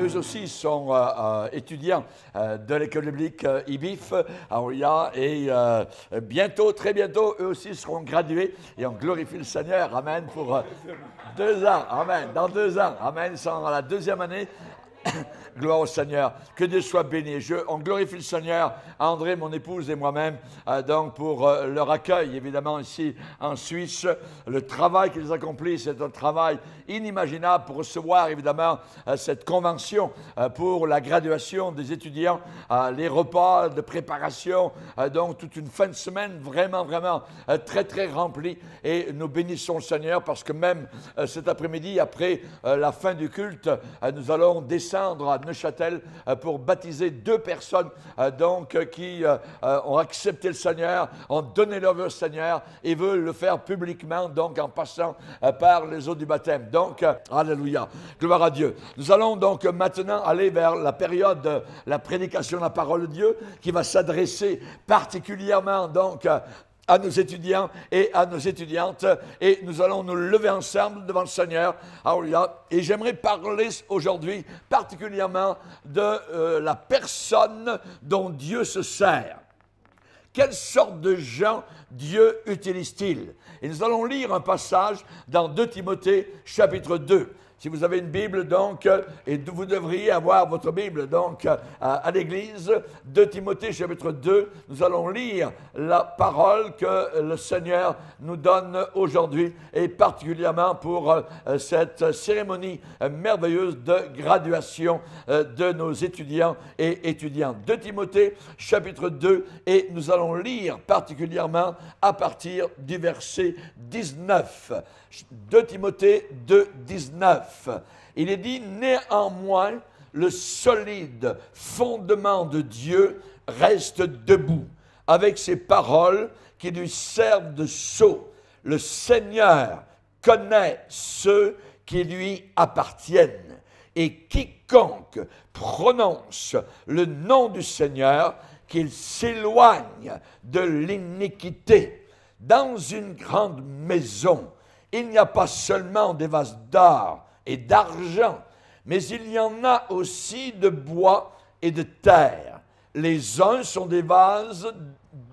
eux aussi sont étudiants de l'école biblique IBIF à Ouya et bientôt, très bientôt, eux aussi seront gradués et on glorifie le Seigneur, amen, pour 2 ans, amen, dans 2 ans, amen, ils sont à la 2e année. Gloire au Seigneur, que Dieu soit béni. On glorifie le Seigneur, André, mon épouse et moi-même, donc pour leur accueil, évidemment, ici en Suisse. Le travail qu'ils accomplissent, c'est un travail inimaginable pour recevoir, évidemment, cette convention pour la graduation des étudiants, les repas de préparation, donc toute une fin de semaine vraiment, vraiment très, très remplie. Et nous bénissons le Seigneur parce que même cet après-midi, après la fin du culte, nous allons descendre à Neuchâtel pour baptiser 2 personnes qui ont accepté le Seigneur, ont donné leur vie au Seigneur et veulent le faire publiquement, donc en passant par les eaux du baptême. Donc, alléluia, gloire à Dieu. Nous allons donc maintenant aller vers la période de la prédication de la parole de Dieu qui va s'adresser particulièrement donc à nos étudiants et à nos étudiantes, et nous allons nous lever ensemble devant le Seigneur. Et j'aimerais parler aujourd'hui particulièrement de la personne dont Dieu se sert. Quelle sorte de gens Dieu utilise-t-il? Et nous allons lire un passage dans 2 Timothée chapitre 2. Si vous avez une Bible, donc, et vous devriez avoir votre Bible, donc, à l'église, 2 Timothée, chapitre 2, nous allons lire la parole que le Seigneur nous donne aujourd'hui, et particulièrement pour cette cérémonie merveilleuse de graduation de nos étudiants et étudiantes. 2 Timothée, chapitre 2, et nous allons lire particulièrement à partir du verset 19. 2 Timothée 2, 19. Il est dit, néanmoins, le solide fondement de Dieu reste debout, avec ses paroles qui lui servent de sceau. Le Seigneur connaît ceux qui lui appartiennent, et quiconque prononce le nom du Seigneur, qu'il s'éloigne de l'iniquité. Dans une grande maison, il n'y a pas seulement des vases d'or et d'argent, mais il y en a aussi de bois et de terre. Les uns sont des vases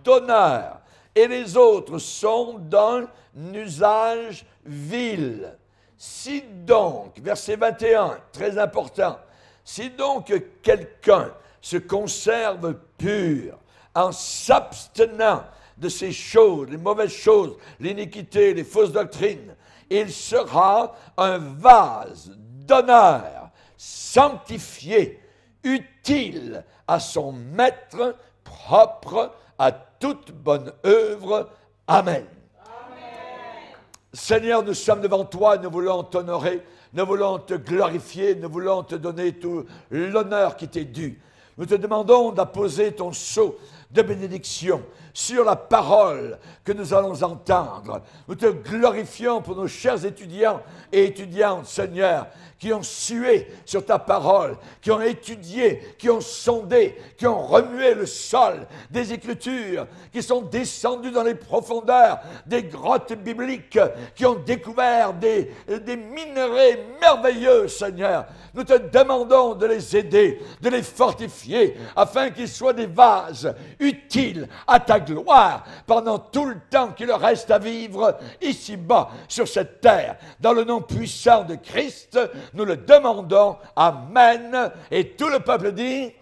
d'honneur et les autres sont d'un usage vil. Si donc, verset 21, très important, si donc quelqu'un se conserve pur en s'abstenant de ces choses, les mauvaises choses, l'iniquité, les fausses doctrines, il sera un vase d'honneur, sanctifié, utile à son maître, propre à toute bonne œuvre. Amen. Amen. Seigneur, nous sommes devant toi, nous voulons t'honorer, nous voulons te glorifier, nous voulons te donner tout l'honneur qui t'est dû. Nous te demandons d'apposer ton sceau de bénédiction sur la parole que nous allons entendre. Nous te glorifions pour nos chers étudiants et étudiantes, Seigneur, qui ont sué sur ta parole, qui ont étudié, qui ont sondé, qui ont remué le sol des Écritures, qui sont descendus dans les profondeurs des grottes bibliques, qui ont découvert des minerais merveilleux, Seigneur. Nous te demandons de les aider, de les fortifier, afin qu'ils soient des vases utiles à ta gloire pendant tout le temps qu'il leur reste à vivre ici-bas sur cette terre. Dans le nom puissant de Christ, nous le demandons. Amen. Et tout le peuple dit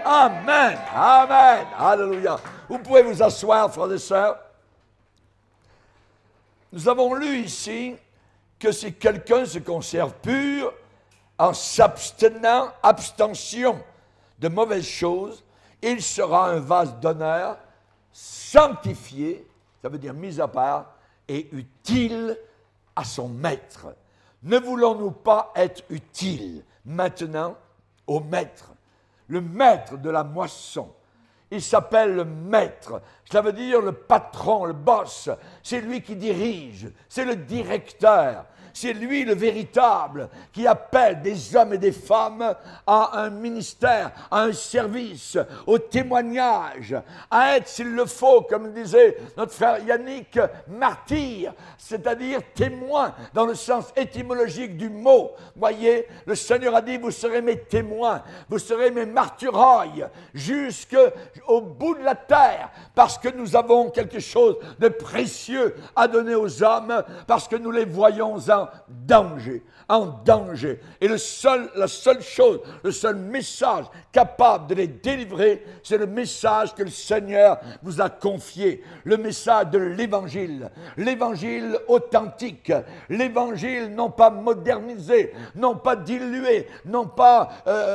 Amen. Amen. Amen. Alléluia. Vous pouvez vous asseoir, frères et sœurs. Nous avons lu ici que si quelqu'un se conserve pur en s'abstenant, abstention de mauvaises choses, il sera un vase d'honneur, sanctifié, ça veut dire mis à part, et utile à son maître. Ne voulons-nous pas être utiles maintenant au maître, le maître de la moisson? Il s'appelle le maître. Cela veut dire le patron, le boss. C'est lui qui dirige. C'est le directeur. C'est lui le véritable qui appelle des hommes et des femmes à un ministère, à un service, au témoignage, à être, s'il le faut, comme disait notre frère Yannick, martyr, c'est-à-dire témoin dans le sens étymologique du mot. Voyez, le Seigneur a dit, vous serez mes témoins, vous serez mes martyrailles jusqu'au bout de la terre, parce que nous avons quelque chose de précieux à donner aux hommes, parce que nous les voyons en danger. Et la seule chose, le seul message capable de les délivrer, c'est le message que le Seigneur vous a confié, le message de l'Évangile, l'Évangile authentique, l'Évangile non pas modernisé, non pas dilué, non pas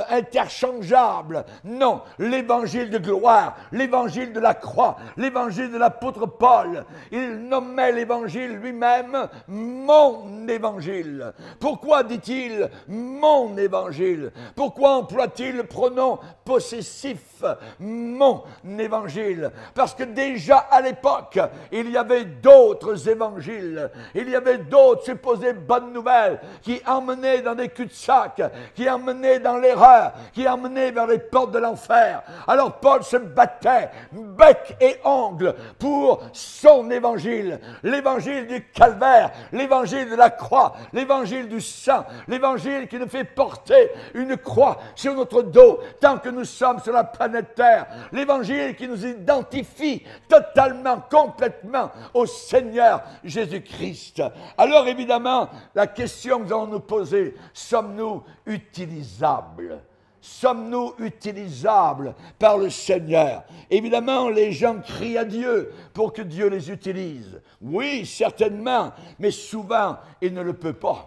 interchangeable, non, l'Évangile de gloire, l'Évangile de la croix, l'Évangile de l'apôtre Paul. Il nommait l'Évangile lui-même mon Évangile. Pourquoi dit-il mon Évangile? Pourquoi emploie-t-il le pronom possessif mon Évangile? Parce que déjà à l'époque, il y avait d'autres évangiles, il y avait d'autres supposées bonnes nouvelles qui emmenaient dans des cul-de-sac, qui emmenaient dans l'erreur, qui emmenaient vers les portes de l'enfer. Alors Paul se battait bec et ongle pour son évangile, l'évangile du calvaire, l'évangile de la croix, l'évangile du sang, l'évangile qui nous fait porter une croix sur notre dos tant que nous sommes sur la planète Terre, l'évangile qui nous identifie totalement, complètement au Seigneur Jésus-Christ. Alors évidemment, la question que nous allons nous poser, sommes-nous utilisables? Sommes-nous utilisables par le Seigneur? Évidemment, les gens crient à Dieu pour que Dieu les utilise. Oui, certainement, mais souvent, il ne le peut pas.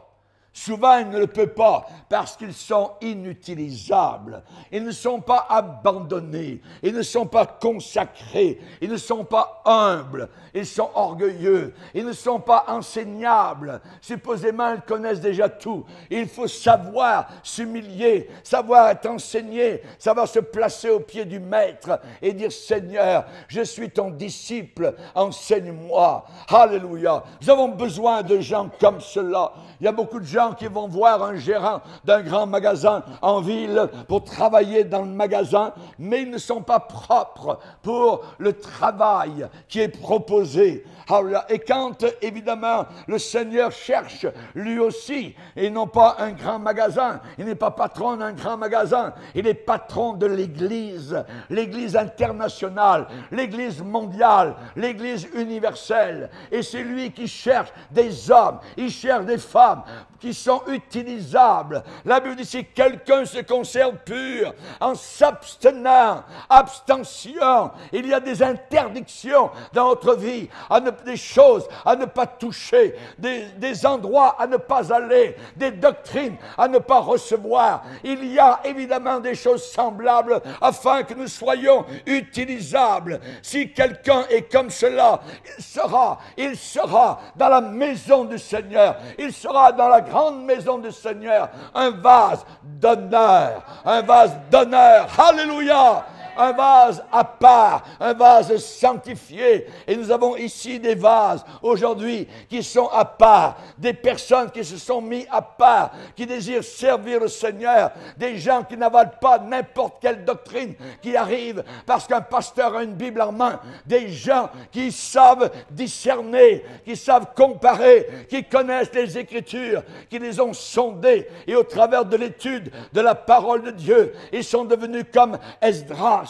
Souvent, il ne le peut pas parce qu'ils sont inutilisables. Ils ne sont pas abandonnés. Ils ne sont pas consacrés. Ils ne sont pas humbles. Ils sont orgueilleux. Ils ne sont pas enseignables. Supposément, ils connaissent déjà tout. Il faut savoir s'humilier, savoir être enseigné, savoir se placer au pied du Maître et dire « Seigneur, je suis ton disciple, enseigne-moi. » Alléluia. Nous avons besoin de gens comme cela. Il y a beaucoup de gens qui vont voir un gérant d'un grand magasin en ville pour travailler dans le magasin, mais ils ne sont pas propres pour le travail qui est proposé. Et quand, évidemment, le Seigneur cherche lui aussi, et non pas un grand magasin, il n'est pas patron d'un grand magasin, il est patron de l'Église, l'Église internationale, l'Église mondiale, l'Église universelle. Et c'est lui qui cherche des hommes, il cherche des femmes qui sont utilisables. La Bible dit, si quelqu'un se conserve pur, en s'abstenant, abstention, il y a des interdictions dans notre vie, des choses à ne pas toucher, des endroits à ne pas aller, des doctrines à ne pas recevoir. Il y a évidemment des choses semblables afin que nous soyons utilisables. Si quelqu'un est comme cela, il sera dans la maison du Seigneur, il sera dans la grande maison du Seigneur, un vase d'honneur, alléluia, un vase à part, un vase sanctifié. Et nous avons ici des vases aujourd'hui qui sont à part, des personnes qui se sont mis à part, qui désirent servir le Seigneur, des gens qui n'avalent pas n'importe quelle doctrine qui arrive parce qu'un pasteur a une Bible en main, des gens qui savent discerner, qui savent comparer, qui connaissent les Écritures, qui les ont sondées, et au travers de l'étude de la parole de Dieu, ils sont devenus comme Esdras,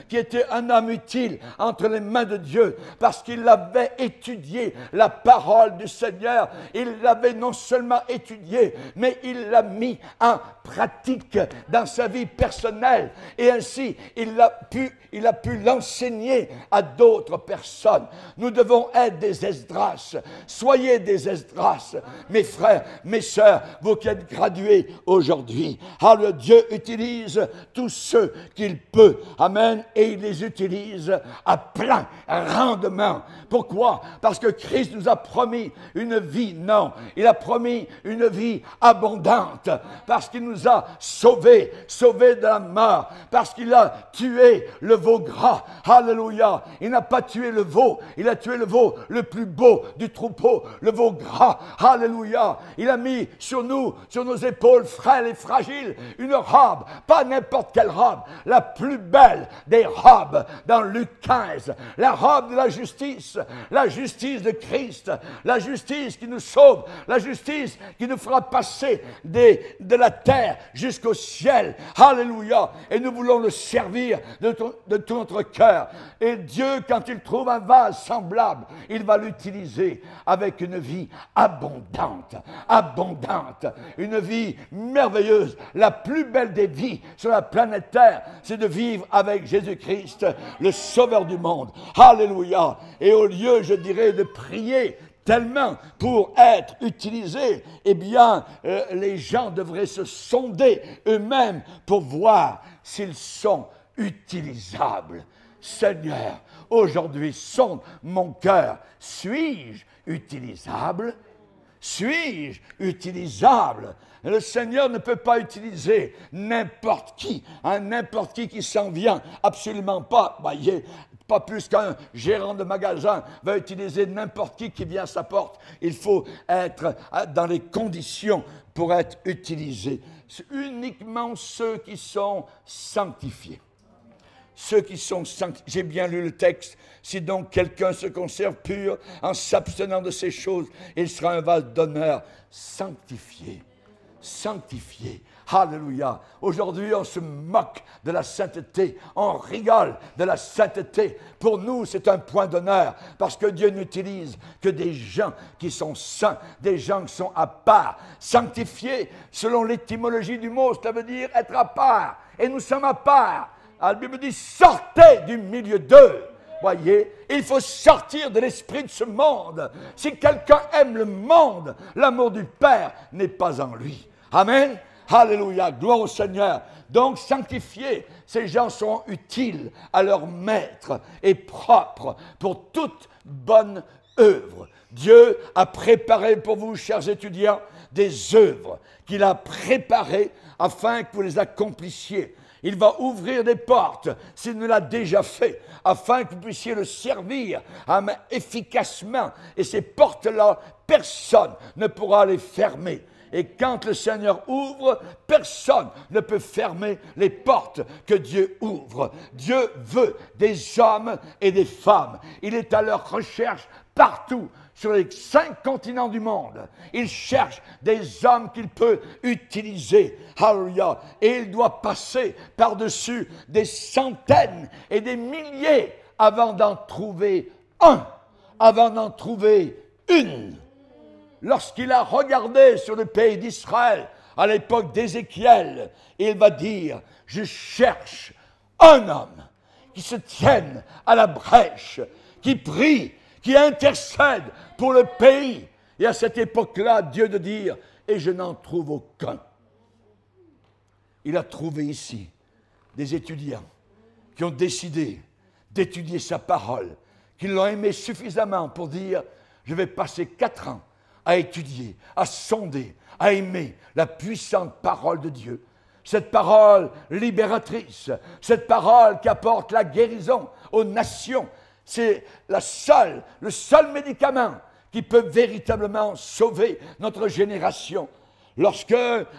qui était un homme utile entre les mains de Dieu, parce qu'il avait étudié la parole du Seigneur. Il l'avait non seulement étudié, mais il l'a mis en pratique dans sa vie personnelle, et ainsi il a pu l'enseigner à d'autres personnes. Nous devons être des Esdras. Soyez des Esdras, mes frères, mes sœurs, vous qui êtes gradués aujourd'hui. Alors Dieu utilise tous ceux qu'il peut. Amen, et il les utilise à plein rendement. Pourquoi? Parce que Christ nous a promis une vie, non, il a promis une vie abondante, parce qu'il nous a sauvés de la mort, parce qu'il a tué le veau gras. Alléluia. Il n'a pas tué le veau, il a tué le veau le plus beau du troupeau, le veau gras. Alléluia. Il a mis sur nous, sur nos épaules frêles et fragiles, une robe, pas n'importe quelle robe, la plus belle des robes dans Luc 15, la robe de la justice de Christ, la justice qui nous sauve, la justice qui nous fera passer de la terre jusqu'au ciel. Alléluia. Et nous voulons le servir de tout notre cœur. Et Dieu, quand il trouve un vase semblable, il va l'utiliser avec une vie abondante, une vie merveilleuse. La plus belle des vies sur la planète Terre, c'est de vivre avec Jésus-Christ, le Sauveur du monde. Alléluia. Et au lieu, je dirais, de prier tellement pour être utilisés, eh bien, les gens devraient se sonder eux-mêmes pour voir s'ils sont utilisables. Seigneur, aujourd'hui, sonde mon cœur. Suis-je utilisable? Suis-je utilisable? Le Seigneur ne peut pas utiliser n'importe qui s'en vient, absolument pas. Voyez, pas plus qu'un gérant de magasin va utiliser n'importe qui vient à sa porte. Il faut être dans les conditions pour être utilisé. C'est uniquement ceux qui sont sanctifiés. Ceux qui sont sanctifiés. J'ai bien lu le texte. Si donc quelqu'un se conserve pur en s'abstenant de ces choses, il sera un vase d'honneur sanctifié. Sanctifié. Alléluia. Aujourd'hui, on se moque de la sainteté. On rigole de la sainteté. Pour nous, c'est un point d'honneur parce que Dieu n'utilise que des gens qui sont saints, des gens qui sont à part. Sanctifié, selon l'étymologie du mot, cela veut dire être à part. Et nous sommes à part. La Bible dit, sortez du milieu d'eux. Voyez, il faut sortir de l'esprit de ce monde. Si quelqu'un aime le monde, l'amour du Père n'est pas en lui. Amen. Alléluia, gloire au Seigneur. Donc, sanctifiés, ces gens seront utiles à leur maître et propres pour toute bonne œuvre. Dieu a préparé pour vous, chers étudiants, des œuvres qu'il a préparées afin que vous les accomplissiez. Il va ouvrir des portes, s'il ne l'a déjà fait, afin que vous puissiez le servir efficacement. Et ces portes-là, personne ne pourra les fermer. Et quand le Seigneur ouvre, personne ne peut fermer les portes que Dieu ouvre. Dieu veut des hommes et des femmes. Il est à leur recherche partout, sur les 5 continents du monde. Il cherche des hommes qu'il peut utiliser. Alléluia. Et il doit passer par-dessus des centaines et des milliers avant d'en trouver un, avant d'en trouver une. Lorsqu'il a regardé sur le pays d'Israël, à l'époque d'Ézéchiel, il va dire, je cherche un homme qui se tienne à la brèche, qui prie, qui intercède pour le pays. Et à cette époque-là, Dieu de dire, et je n'en trouve aucun. Il a trouvé ici des étudiants qui ont décidé d'étudier sa parole, qui l'ont aimé suffisamment pour dire, je vais passer 4 ans à étudier, à sonder, à aimer la puissante parole de Dieu. Cette parole libératrice, cette parole qui apporte la guérison aux nations, c'est le seul médicament qui peut véritablement sauver notre génération. Lorsque,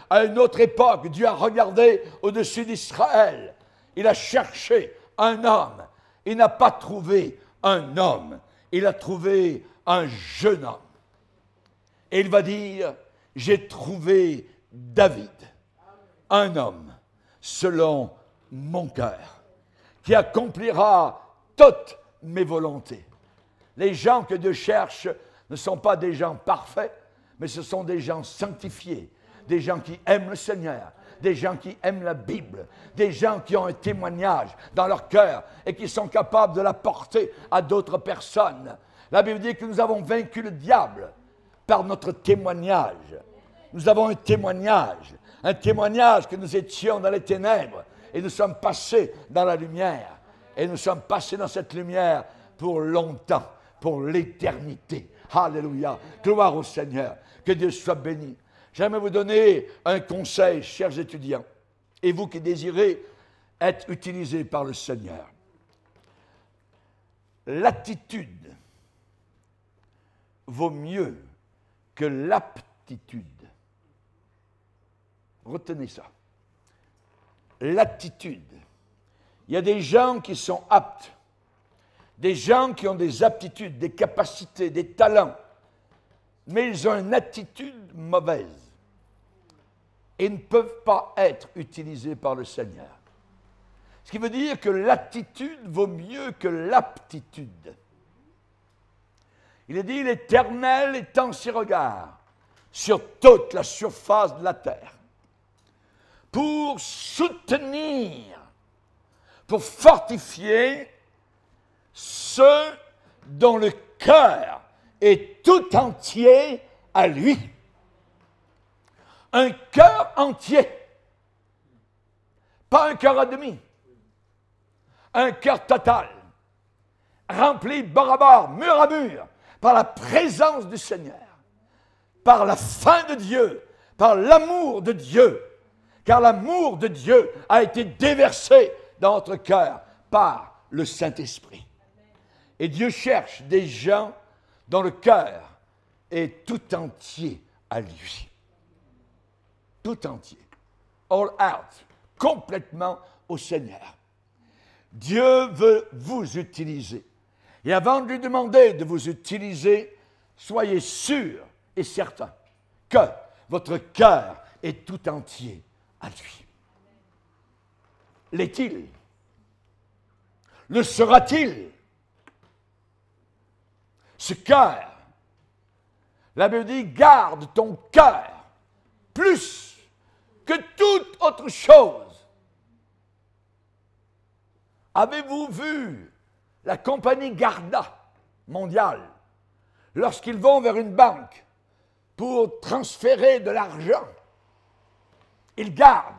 à une autre époque, Dieu a regardé au-dessus d'Israël, il a cherché un homme. Il n'a pas trouvé un homme, il a trouvé un jeune homme. Et il va dire, j'ai trouvé David, un homme selon mon cœur, qui accomplira toutes mes volontés. Les gens que Dieu cherche ne sont pas des gens parfaits, mais ce sont des gens sanctifiés, des gens qui aiment le Seigneur, des gens qui aiment la Bible, des gens qui ont un témoignage dans leur cœur et qui sont capables de l'apporter à d'autres personnes. La Bible dit que nous avons vaincu le diable par notre témoignage. Nous avons un témoignage que nous étions dans les ténèbres Et nous sommes passés dans la lumière. Et nous sommes passés dans cette lumière pour longtemps, pour l'éternité. Alléluia. Gloire au Seigneur. Que Dieu soit béni. J'aimerais vous donner un conseil, chers étudiants, et vous qui désirez être utilisés par le Seigneur. L'attitude vaut mieux que l'aptitude. Retenez ça. L'attitude. Il y a des gens qui sont aptes, des gens qui ont des aptitudes, des capacités, des talents, mais ils ont une attitude mauvaise et ne peuvent pas être utilisés par le Seigneur. Ce qui veut dire que l'attitude vaut mieux que l'aptitude. Il est dit, l'Éternel étend ses regards sur toute la surface de la terre pour soutenir, pour fortifier ceux dont le cœur est tout entier à lui. Un cœur entier, pas un cœur à demi, un cœur total, rempli bord à bord, mur à mur, par la présence du Seigneur, par la faim de Dieu, par l'amour de Dieu, car l'amour de Dieu a été déversé dans notre cœur par le Saint-Esprit. Et Dieu cherche des gens dont le cœur est tout entier à lui. Tout entier. All out. Complètement au Seigneur. Dieu veut vous utiliser. Et avant de lui demander de vous utiliser, soyez sûr et certain que votre cœur est tout entier à lui. L'est-il? Le sera-t-il? Ce cœur, la Bible dit, garde ton cœur plus que toute autre chose. Avez-vous vu la compagnie Garda mondiale, lorsqu'ils vont vers une banque pour transférer de l'argent, ils gardent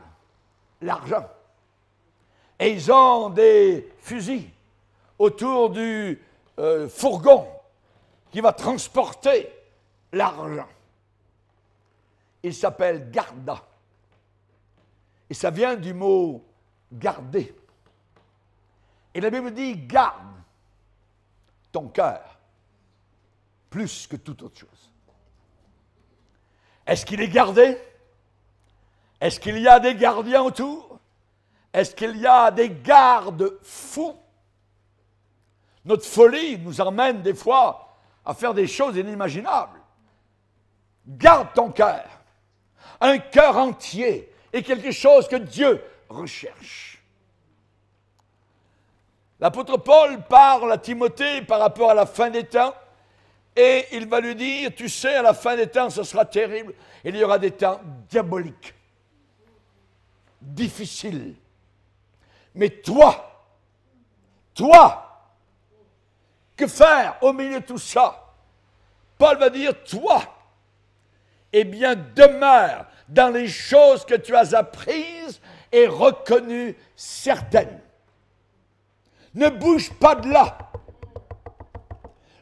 l'argent. Et ils ont des fusils autour du fourgon qui va transporter l'argent. Il s'appelle Garda. Et ça vient du mot garder. Et la Bible dit, garde ton cœur plus que toute autre chose. Est-ce qu'il est gardé? Est-ce qu'il y a des gardiens autour? Est-ce qu'il y a des gardes fous? Notre folie nous emmène des fois à faire des choses inimaginables. Garde ton cœur. Un cœur entier est quelque chose que Dieu recherche. L'apôtre Paul parle à Timothée par rapport à la fin des temps et il va lui dire, tu sais, à la fin des temps, ce sera terrible. Il y aura des temps diaboliques, difficiles. Mais toi, que faire au milieu de tout ça? Paul va dire, toi, eh bien, demeure dans les choses que tu as apprises et reconnues certaines. Ne bouge pas de là.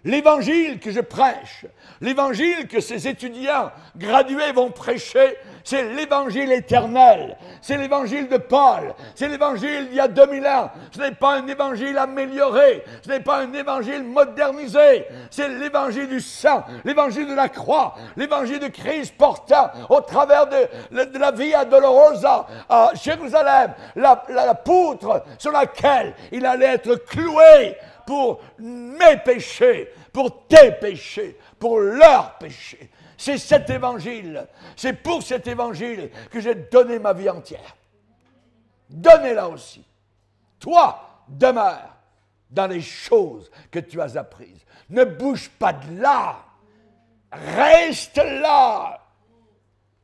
L'évangile que je prêche, l'évangile que ces étudiants gradués vont prêcher, c'est l'évangile éternel. C'est l'évangile de Paul. C'est l'évangile d'il y a 2000 ans. Ce n'est pas un évangile amélioré. Ce n'est pas un évangile modernisé. C'est l'évangile du sang, l'évangile de la croix, l'évangile de Christ portant au travers de la Via Dolorosa à Jérusalem, la poutre sur laquelle il allait être cloué pour mes péchés, pour tes péchés, pour leurs péchés. C'est cet évangile, c'est pour cet évangile que j'ai donné ma vie entière. Donnez-la aussi. Toi, demeure dans les choses que tu as apprises. Ne bouge pas de là. Reste là.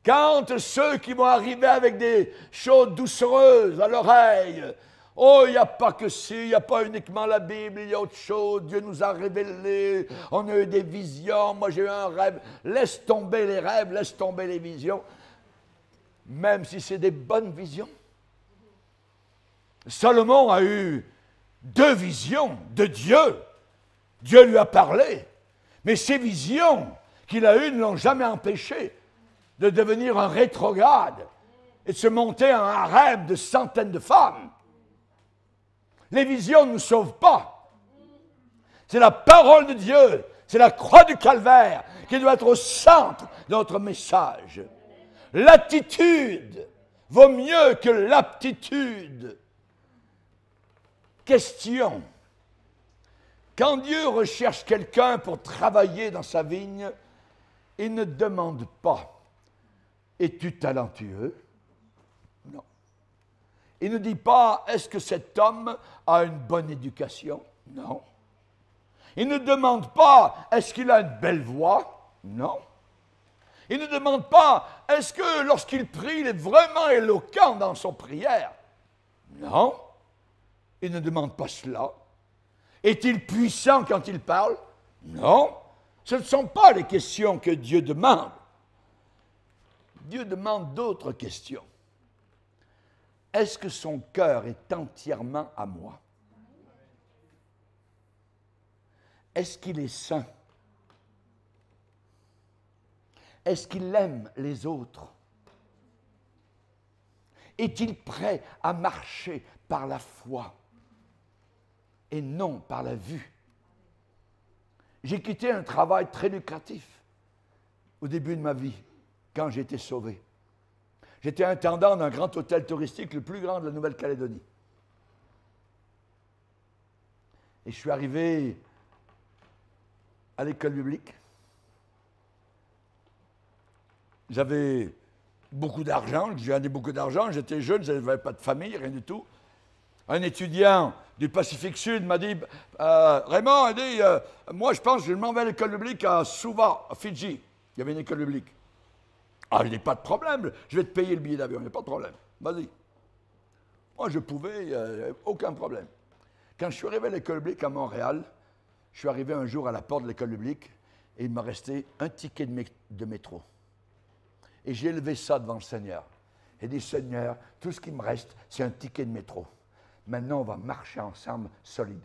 Quand ceux qui vont arriver avec des choses doucereuses à l'oreille, oh, il n'y a pas que ça, il n'y a pas uniquement la Bible, il y a autre chose. Dieu nous a révélé, on a eu des visions. Moi, j'ai eu un rêve. Laisse tomber les rêves, laisse tomber les visions. Même si c'est des bonnes visions. Salomon a eu 2 visions de Dieu. Dieu lui a parlé. Mais ces visions qu'il a eues ne l'ont jamais empêché de devenir un rétrograde et de se monter un harem de centaines de femmes. Les visions ne nous sauvent pas. C'est la parole de Dieu, c'est la croix du calvaire qui doit être au centre de notre message. L'attitude vaut mieux que l'aptitude. Question. Quand Dieu recherche quelqu'un pour travailler dans sa vigne, il ne demande pas « Es-tu talentueux ?» Non. Il ne dit pas « Est-ce que cet homme a une bonne éducation ?» Non. Il ne demande pas « Est-ce qu'il a une belle voix ?» Non. Il ne demande pas « Est-ce que lorsqu'il prie, il est vraiment éloquent dans son prière ?» Non. Il ne demande pas cela. Est-il puissant quand il parle? Non. Ce ne sont pas les questions que Dieu demande. Dieu demande d'autres questions. Est-ce que son cœur est entièrement à moi? Est-ce qu'il est saint? Est-ce qu'il aime les autres? Est-il prêt à marcher par la foi et non par la vue? J'ai quitté un travail très lucratif au début de ma vie, quand j'ai été sauvé. J'étais intendant d'un grand hôtel touristique, le plus grand de la Nouvelle-Calédonie. Et je suis arrivé à l'école biblique. J'avais beaucoup d'argent, j'ai gagné beaucoup d'argent, j'étais jeune, je n'avais pas de famille, rien du tout. Un étudiant du Pacifique Sud m'a dit Raymond, il dit, moi je pense que je m'en vais à l'école biblique à Suva, à Fidji. Il y avait une école biblique. Ah, je n'ai pas de problème, je vais te payer le billet d'avion, il n'y a pas de problème. Vas-y. Moi je pouvais, aucun problème. Quand je suis arrivé à l'école biblique à Montréal, je suis arrivé un jour à la porte de l'école biblique et il m'a resté un ticket de métro. Et j'ai élevé ça devant le Seigneur. Et dit, Seigneur, tout ce qui me reste, c'est un ticket de métro. Maintenant, on va marcher ensemble solide.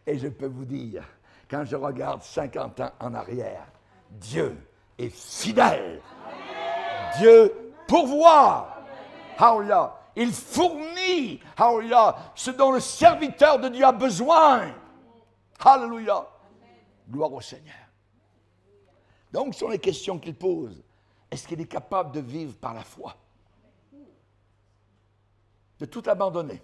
Et je peux vous dire, quand je regarde 50 ans en arrière, Dieu est fidèle. Amen. Dieu pourvoit. Hallelujah. Il fournit, hallelujah, ce dont le serviteur de Dieu a besoin. Alléluia. Gloire au Seigneur. Donc, ce sont les questions qu'il pose. Est-ce qu'il est capable de vivre par la foi? De tout abandonner.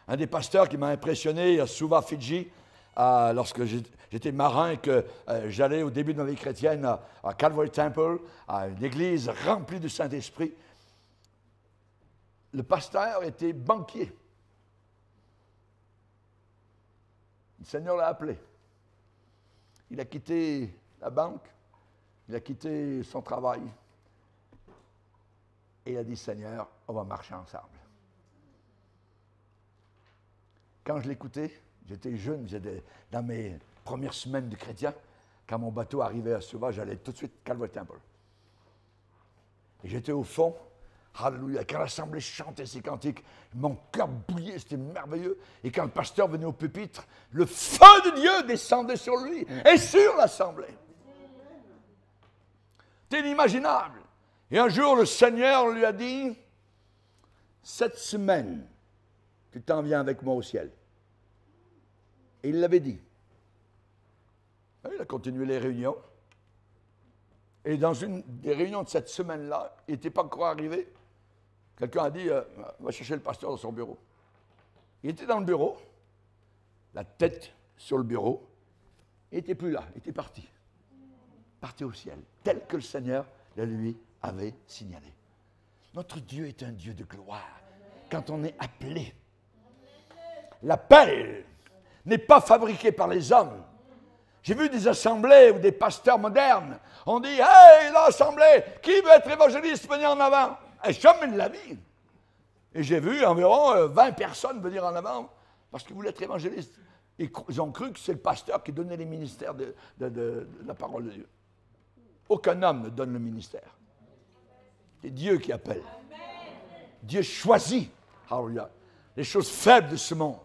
Un des pasteurs qui m'a impressionné à Suva, Fidji, lorsque j'étais marin et que j'allais au début de ma vie chrétienne à Calvary Temple, à une église remplie du Saint-Esprit, le pasteur était banquier. Le Seigneur l'a appelé. Il a quitté la banque, il a quitté son travail. Et il a dit, Seigneur, on va marcher ensemble. Quand je l'écoutais, j'étais jeune, j'étais dans mes premières semaines de chrétien. Quand mon bateau arrivait à Suva, j'allais tout de suite à Calvary Temple. Et j'étais au fond, alléluia. Quand l'assemblée chantait ses cantiques, mon cœur bouillait, c'était merveilleux. Et quand le pasteur venait au pupitre, le feu de Dieu descendait sur lui et sur l'assemblée. C'était inimaginable. Et un jour, le Seigneur lui a dit, cette semaine, tu t'en viens avec moi au ciel. Et il l'avait dit. Il a continué les réunions. Et dans une des réunions de cette semaine-là, il n'était pas encore arrivé. Quelqu'un a dit, va chercher le pasteur dans son bureau. Il était dans le bureau, la tête sur le bureau. Il n'était plus là, il était parti. Parti au ciel, tel que le Seigneur le lui avait signalé. Notre Dieu est un Dieu de gloire. Quand on est appelé, l'appel n'est pas fabriqué par les hommes. J'ai vu des assemblées ou des pasteurs modernes. On dit, hey, l'assemblée, qui veut être évangéliste, venez en avant. Et jamais de la vie. Et j'ai vu environ 20 personnes venir en avant parce qu'ils voulaient être évangélistes. Ils ont cru que c'est le pasteur qui donnait les ministères de la parole de Dieu. Aucun homme ne donne le ministère. C'est Dieu qui appelle. Dieu choisit, alléluia, les choses faibles de ce monde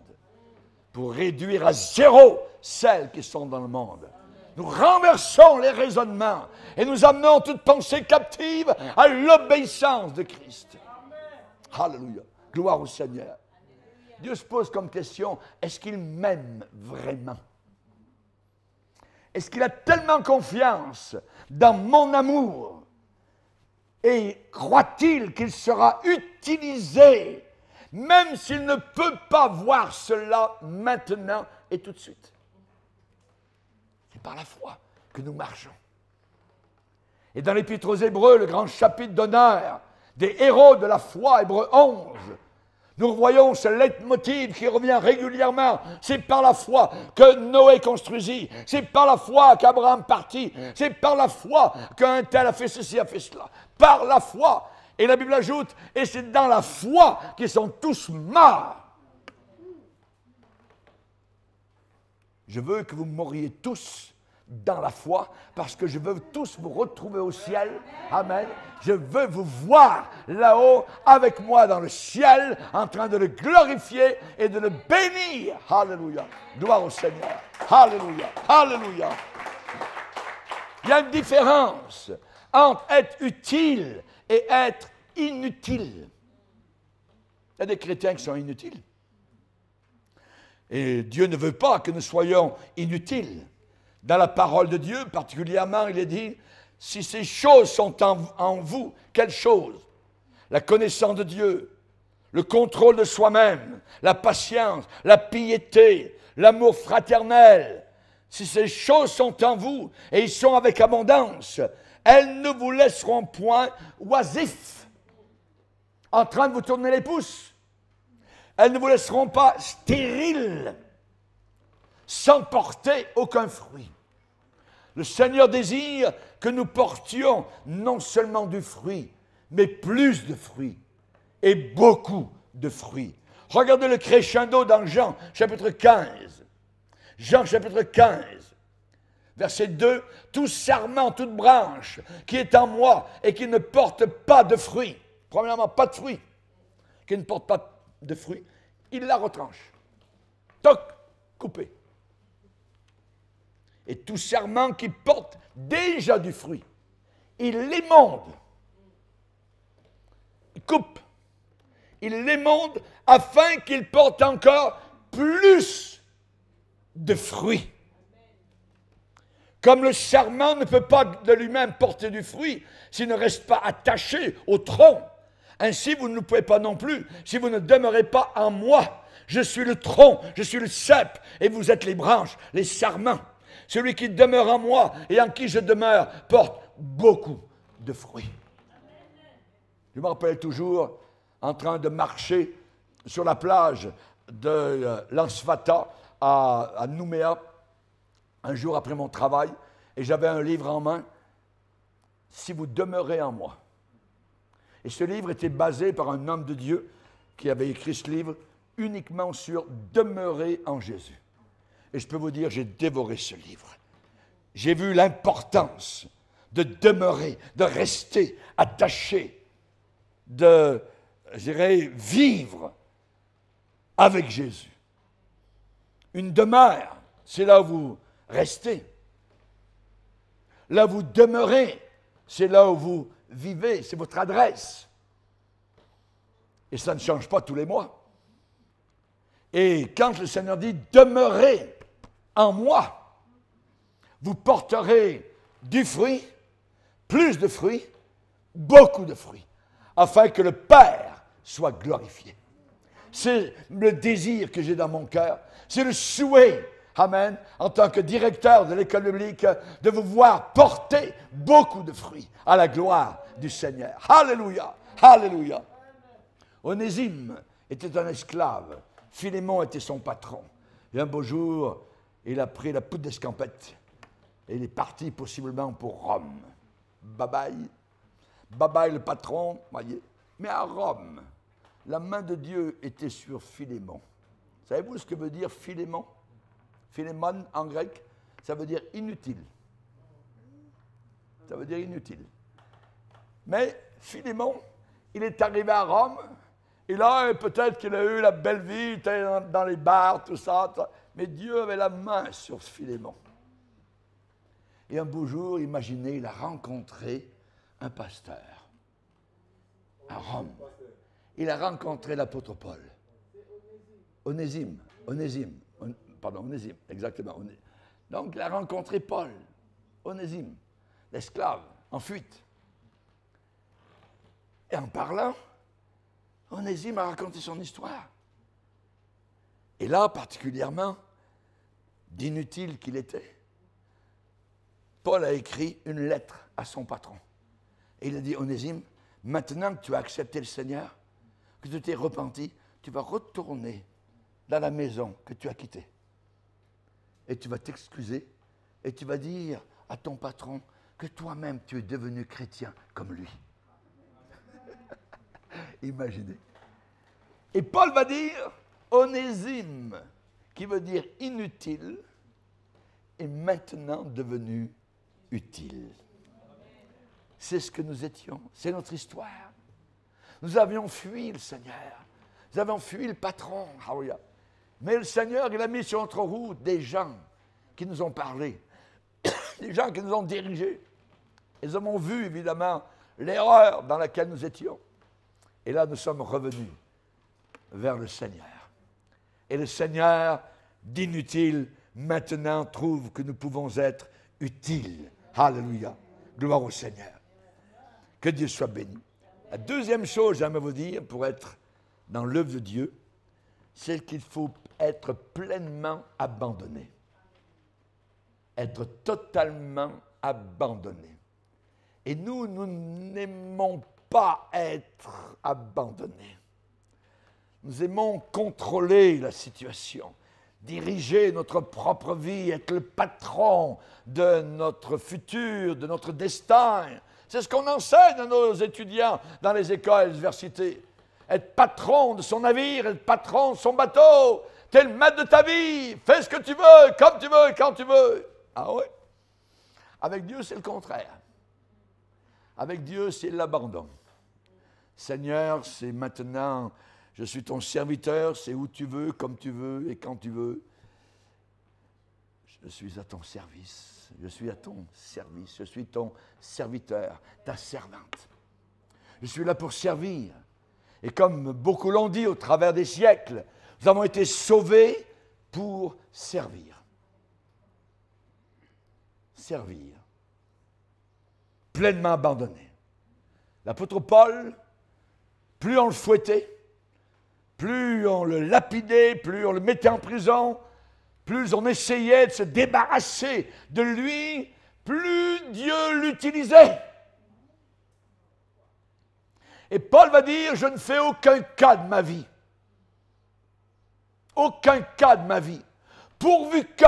pour réduire à zéro celles qui sont dans le monde. Nous renversons les raisonnements et nous amenons toute pensée captive à l'obéissance de Christ. Alléluia. Gloire au Seigneur. Dieu se pose comme question, est-ce qu'il m'aime vraiment? Est-ce qu'il a tellement confiance dans mon amour? Et croit-il qu'il sera utilisé, même s'il ne peut pas voir cela maintenant et tout de suite? C'est par la foi que nous marchons. Et dans l'Épître aux Hébreux, le grand chapitre d'honneur des héros de la foi, Hébreux 11, nous voyons ce leitmotiv qui revient régulièrement. C'est par la foi que Noé construisit. C'est par la foi qu'Abraham partit. C'est par la foi qu'un tel a fait ceci, a fait cela. Par la foi. Et la Bible ajoute, et c'est dans la foi qu'ils sont tous morts. Je veux que vous mouriez tous dans la foi, parce que je veux tous vous retrouver au ciel. Amen. Je veux vous voir là-haut avec moi dans le ciel, en train de le glorifier et de le bénir. Alléluia. Gloire au Seigneur. Alléluia. Alléluia. Il y a une différence entre être utile et être inutile. Il y a des chrétiens qui sont inutiles. Et Dieu ne veut pas que nous soyons inutiles. Dans la parole de Dieu, particulièrement, il est dit, si ces choses sont en vous, quelles choses? La connaissance de Dieu, le contrôle de soi-même, la patience, la piété, l'amour fraternel. Si ces choses sont en vous, et ils sont avec abondance, elles ne vous laisseront point oisifs, en train de vous tourner les pouces. Elles ne vous laisseront pas stériles, sans porter aucun fruit. Le Seigneur désire que nous portions non seulement du fruit, mais plus de fruits et beaucoup de fruits. Regardez le crescendo dans Jean, chapitre 15. Jean, chapitre 15, verset 2. « Tout sarment, toute branche qui est en moi et qui ne porte pas de fruits, premièrement, pas de fruits, qui ne porte pas de fruits, il la retranche. Toc, coupé. Et tout sarment qui porte déjà du fruit, il l'émonde. Il coupe. Il l'émonde afin qu'il porte encore plus de fruits. Comme le sarment ne peut pas de lui-même porter du fruit s'il ne reste pas attaché au tronc, ainsi vous ne le pouvez pas non plus si vous ne demeurez pas en moi. Je suis le tronc, je suis le cep, et vous êtes les branches, les sarments. Celui qui demeure en moi et en qui je demeure porte beaucoup de fruits. Je me rappelle toujours en train de marcher sur la plage de Lansfata à Nouméa, un jour après mon travail, et j'avais un livre en main, « Si vous demeurez en moi ». Et ce livre était basé par un homme de Dieu qui avait écrit ce livre uniquement sur « Demeurer en Jésus ». Et je peux vous dire, j'ai dévoré ce livre. J'ai vu l'importance de demeurer, de rester attaché, de, je dirais, vivre avec Jésus. Une demeure, c'est là où vous restez. Là où vous demeurez, c'est là où vous vivez, c'est votre adresse. Et ça ne change pas tous les mois. Et quand le Seigneur dit « demeurez en moi », vous porterez du fruit, plus de fruits, beaucoup de fruits, afin que le Père soit glorifié. C'est le désir que j'ai dans mon cœur, c'est le souhait, amen, en tant que directeur de l'école biblique, de vous voir porter beaucoup de fruits à la gloire du Seigneur. Alléluia, alléluia. Onésime était un esclave. Philémon était son patron. Et un beau jour, il a pris la poudre d'escampette et il est parti possiblement pour Rome. Bye bye. Bye bye le patron, voyez. Mais à Rome, la main de Dieu était sur Philémon. Savez-vous ce que veut dire Philémon? Philémon en grec, ça veut dire inutile. Ça veut dire inutile. Mais Philémon, il est arrivé à Rome Et là, peut-être qu'il a eu la belle vie, il était dans les bars, tout ça. Mais Dieu avait la main sur Philémon. Et un beau jour, imaginez, il a rencontré un pasteur à Rome. Il a rencontré l'apôtre Paul. Onésime, exactement. Donc, il a rencontré Paul, Onésime, l'esclave, en fuite. Et en parlant, Onésime a raconté son histoire. Et là, particulièrement, d'inutile qu'il était, Paul a écrit une lettre à son patron. Et il a dit, Onésime, maintenant que tu as accepté le Seigneur, que tu t'es repenti, tu vas retourner dans la maison que tu as quittée. Et tu vas t'excuser et tu vas dire à ton patron que toi-même tu es devenu chrétien comme lui. Imaginez. Et Paul va dire, Onésime, qui veut dire inutile, est maintenant devenu utile. C'est ce que nous étions, c'est notre histoire. Nous avions fui le Seigneur, nous avions fui le patron, Hallelujah. Mais le Seigneur, il a mis sur notre route des gens qui nous ont parlé, des gens qui nous ont dirigés. Ils ont vu, évidemment, l'erreur dans laquelle nous étions. Et là, nous sommes revenus vers le Seigneur. Et le Seigneur, d'inutile, maintenant trouve que nous pouvons être utiles. Alléluia. Gloire au Seigneur. Que Dieu soit béni. La deuxième chose, j'aimerais vous dire, pour être dans l'œuvre de Dieu, c'est qu'il faut être pleinement abandonné. Être totalement abandonné. Et nous n'aimons pas être abandonnés. Nous aimons contrôler la situation, diriger notre propre vie, être le patron de notre futur, de notre destin. C'est ce qu'on enseigne à nos étudiants dans les écoles et les universités. Être patron de son navire, être patron de son bateau. T'es le maître de ta vie. Fais ce que tu veux, comme tu veux, quand tu veux. Ah oui? Avec Dieu, c'est le contraire. Avec Dieu, c'est l'abandon. Seigneur, c'est maintenant, je suis ton serviteur, c'est où tu veux, comme tu veux et quand tu veux. Je suis à ton service, je suis à ton service, je suis ton serviteur, ta servante. Je suis là pour servir. Et comme beaucoup l'ont dit au travers des siècles, nous avons été sauvés pour servir. Servir. Pleinement abandonné. L'apôtre Paul, plus on le fouettait, plus on le lapidait, plus on le mettait en prison, plus on essayait de se débarrasser de lui, plus Dieu l'utilisait. Et Paul va dire, je ne fais aucun cas de ma vie. Aucun cas de ma vie. Pourvu que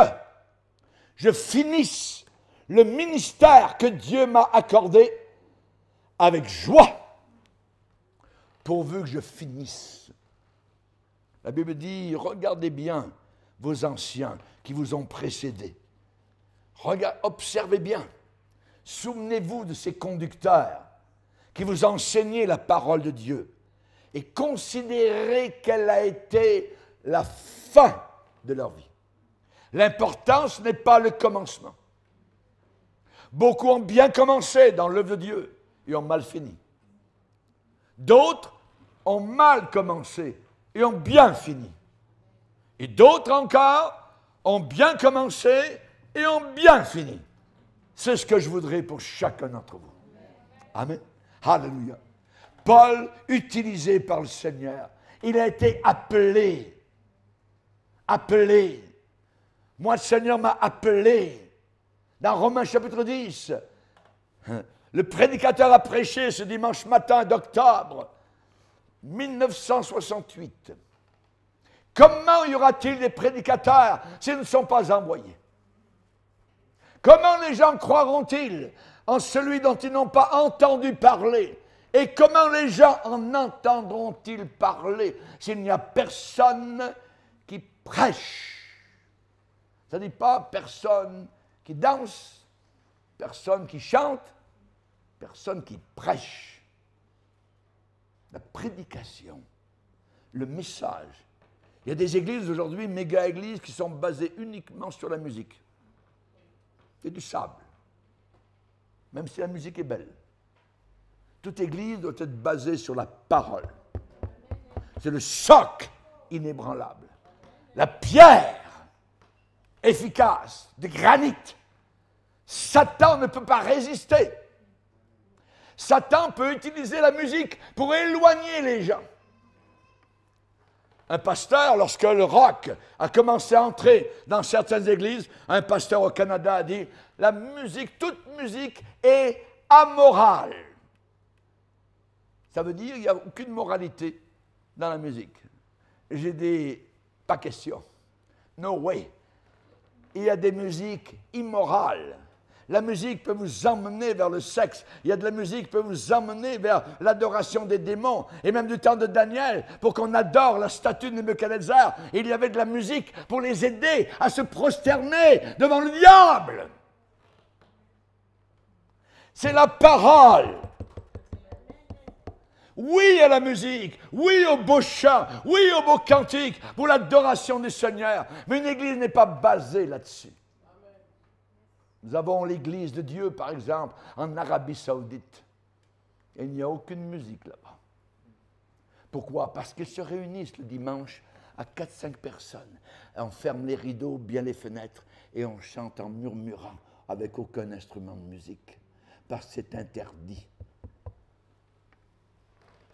je finisse le ministère que Dieu m'a accordé avec joie. Pourvu que je finisse. La Bible dit, regardez bien vos anciens qui vous ont précédés. Observez bien. Souvenez-vous de ces conducteurs qui vous ont enseigné la parole de Dieu et considérez quelle a été la fin de leur vie. L'important, ce n'est pas le commencement. Beaucoup ont bien commencé dans l'œuvre de Dieu et ont mal fini. D'autres ont mal commencé et ont bien fini. Et d'autres encore ont bien commencé et ont bien fini. C'est ce que je voudrais pour chacun d'entre vous. Amen. Alléluia. Paul, utilisé par le Seigneur, il a été appelé. Appelé. Moi, le Seigneur m'a appelé. Dans Romains chapitre 10, le prédicateur a prêché ce dimanche matin d'octobre 1968. Comment y aura-t-il des prédicateurs s'ils ne sont pas envoyés? Comment les gens croiront-ils en celui dont ils n'ont pas entendu parler? Et comment les gens en entendront-ils parler s'il n'y a personne qui prêche? Ça ne dit pas personne qui danse, personne qui chante, personne qui prêche. La prédication, le message. Il y a des églises aujourd'hui, méga-églises, qui sont basées uniquement sur la musique. C'est du sable. Même si la musique est belle. Toute église doit être basée sur la parole. C'est le socle inébranlable. La pierre efficace de granit. Satan ne peut pas résister. Satan peut utiliser la musique pour éloigner les gens. Un pasteur, lorsque le rock a commencé à entrer dans certaines églises, un pasteur au Canada a dit « La musique, toute musique est amorale. » Ça veut dire qu'il n'y a aucune moralité dans la musique. J'ai dit « Pas question. No way. » Il y a des musiques immorales. La musique peut vous emmener vers le sexe. Il y a de la musique qui peut vous emmener vers l'adoration des démons. Et même du temps de Daniel, pour qu'on adore la statue de Nebuchadnezzar, il y avait de la musique pour les aider à se prosterner devant le diable. C'est la parole. Oui à la musique, oui aux beaux chants, oui aux beaux cantiques pour l'adoration du Seigneur. Mais une église n'est pas basée là-dessus. Nous avons l'église de Dieu, par exemple, en Arabie Saoudite. Et il n'y a aucune musique là-bas. Pourquoi? Parce qu'ils se réunissent le dimanche à 4-5 personnes. On ferme les rideaux, bien les fenêtres, et on chante en murmurant, avec aucun instrument de musique. Parce que c'est interdit.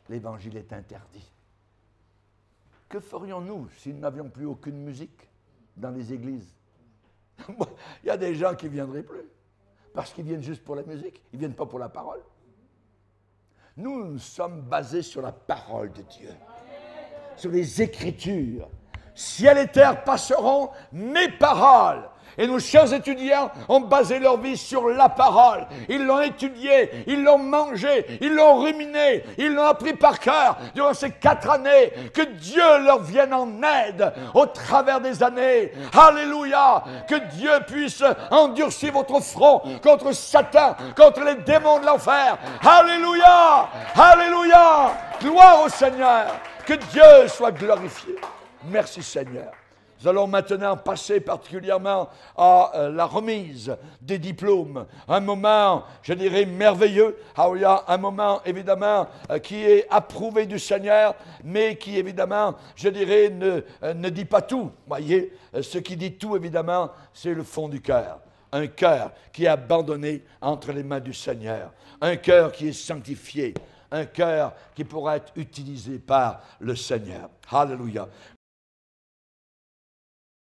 L'Évangile est interdit. Que ferions-nous si nous n'avions plus aucune musique dans les églises? Il y a des gens qui ne viendraient plus, parce qu'ils viennent juste pour la musique, ils ne viennent pas pour la parole. Nous sommes basés sur la parole de Dieu, sur les Écritures. Ciel et terre passeront, mes paroles. Et nos chers étudiants ont basé leur vie sur la parole. Ils l'ont étudiée, ils l'ont mangée, ils l'ont ruminée, ils l'ont appris par cœur durant ces 4 années. Que Dieu leur vienne en aide au travers des années. Alléluia! Que Dieu puisse endurcir votre front contre Satan, contre les démons de l'enfer. Alléluia! Alléluia! Gloire au Seigneur! Que Dieu soit glorifié. Merci Seigneur. Nous allons maintenant passer particulièrement à la remise des diplômes. Un moment, je dirais, merveilleux. Un moment, évidemment, qui est approuvé du Seigneur, mais qui, évidemment, je dirais, ne dit pas tout. Voyez, ce qui dit tout, évidemment, c'est le fond du cœur. Un cœur qui est abandonné entre les mains du Seigneur. Un cœur qui est sanctifié. Un cœur qui pourra être utilisé par le Seigneur. Alléluia.